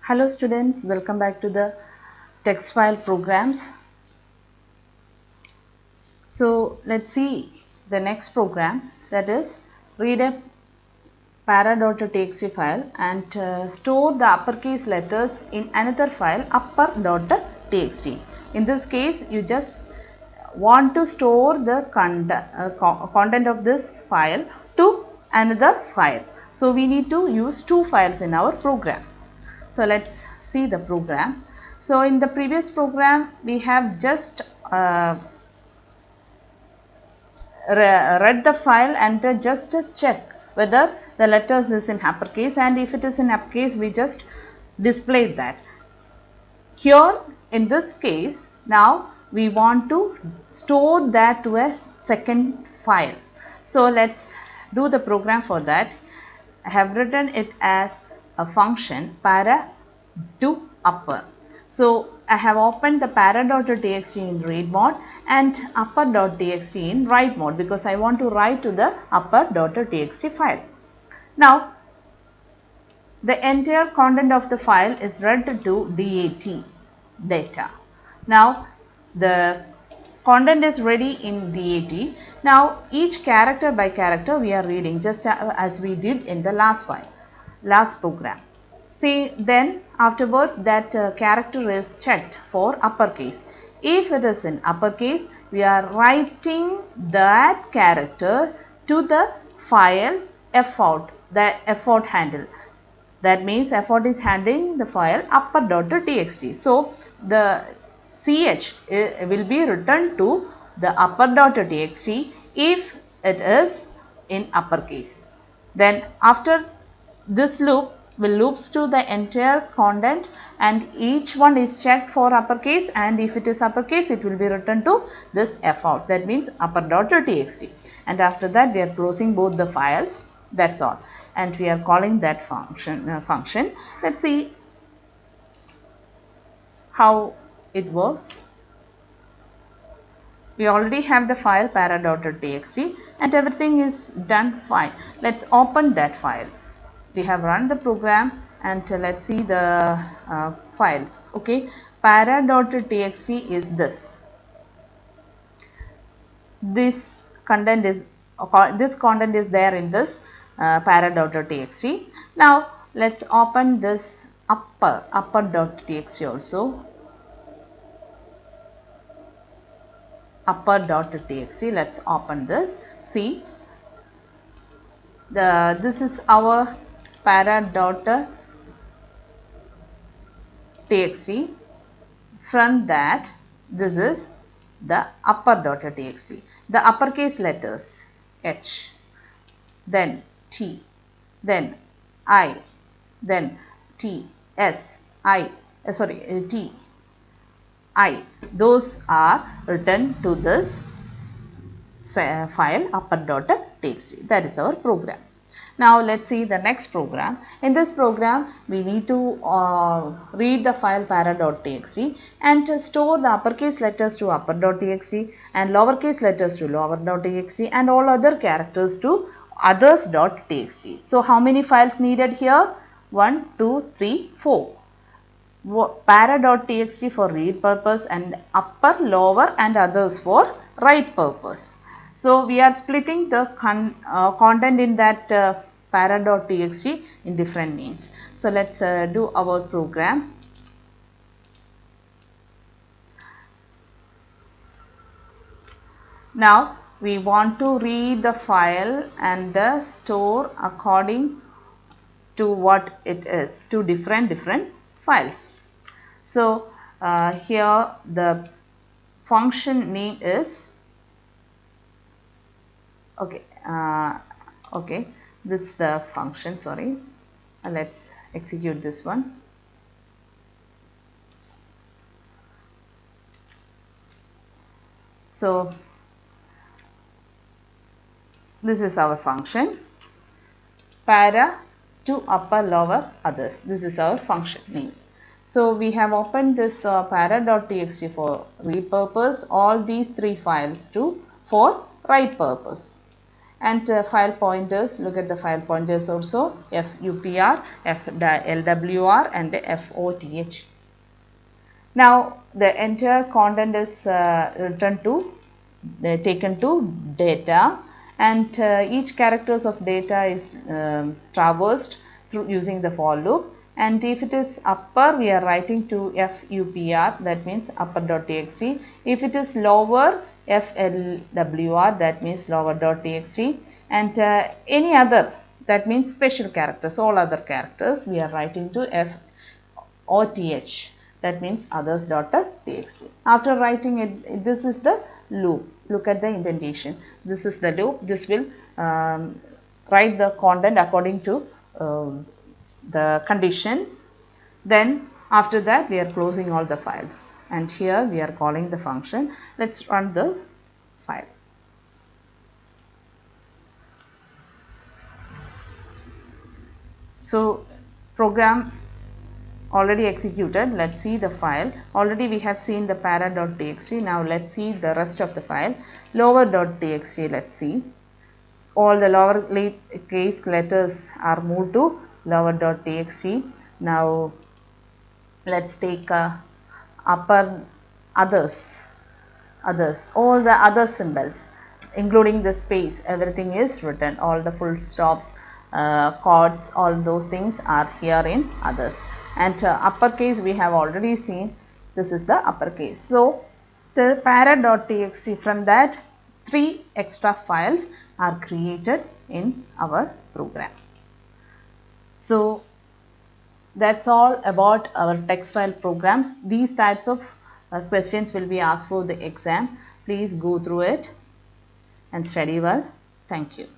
Hello students, welcome back to the text file programs. So let's see the next program, that is read a para.txt file and store the uppercase letters in another file upper.txt. In this case you just want to store the content of this file to another file. So we need to use two files in our program. So let's see the program. So in the previous program we have just read the file and just check whether the letters is in uppercase, and if it is in uppercase we just displayed that. Here in this case now we want to store that to a second file. So let's do the program for that. I have written it as a function para to upper. So I have opened the para.txt in read mode and upper.txt in write mode because I want to write to the upper.txt file. Now the entire content of the file is read to DAT, data. Now the content is ready in DAT. Now each character by character we are reading just as we did in the last program. See, then afterwards that character is checked for uppercase. If it is in uppercase, we are writing that character to the file fout, the fout handle. That means fout is handling the file upper.txt. So the ch will be returned to the upper.txt if it is in uppercase. Then after this loop will loops to the entire content and each one is checked for uppercase, and if it is uppercase it will be written to this fout, that means upper.txt, and after that we are closing both the files. That's all, and we are calling that function. Let's see how it works. We already have the file para.txt and everything is done fine. Let's open that file. We have run the program and let's see the files. Okay, para.txt is this. This content is there in this para.txt. Now let's open this upper.txt also. Upper.txt. Let's open this. See, this is our para.txt. From that, this is the upper.txt. The uppercase letters H, then T, then I, then T, S, I, T, I, those are written to this file upper.txt. That is our program. Now let's see the next program. In this program we need to read the file para.txt and store the uppercase letters to upper.txt and lowercase letters to lower.txt and all other characters to others.txt. So how many files needed here? 1, 2, 3, 4. Para.txt for read purpose and upper, lower and others for write purpose. So we are splitting the content in that para.txt in different means. So let's do our program. Now we want to read the file and store according to what it is, to different files. So here the function name is okay, this is the function, sorry. Let's execute this one. So this is our function, para to upper, lower, others. This is our function name. So we have opened this para.txt for read purpose, all these three files for write purpose. And file pointers, look at the file pointers also, FUPR, LWR and FOTH. Now the entire content is taken to data, and each characters of data is traversed through using the for loop. And if it is upper, we are writing to FUPR, that means upper.txt. If it is lower, FLWR, that means lower.txt. And any other, that means special characters, all other characters, we are writing to FOTH, that means others.txt. After writing it, this is the loop. Look at the indentation. This is the loop. This will write the content according to the conditions. Then after that we are closing all the files, and here we are calling the function. Let's run the file. So program already executed. Let's see the file. Already we have seen the para.txt. Now let's see the rest of the file. Lower.txt, let's see. All the lower case letters are moved to lower.txt. Now let's take upper others, all the other symbols including the space, everything is written, all the full stops, chords, all those things are here in others. And uppercase we have already seen, this is the uppercase. So the para.txt, from that 3 extra files are created in our program. So that's all about our text file programs. These types of questions will be asked for the exam. Please go through it and study well. Thank you.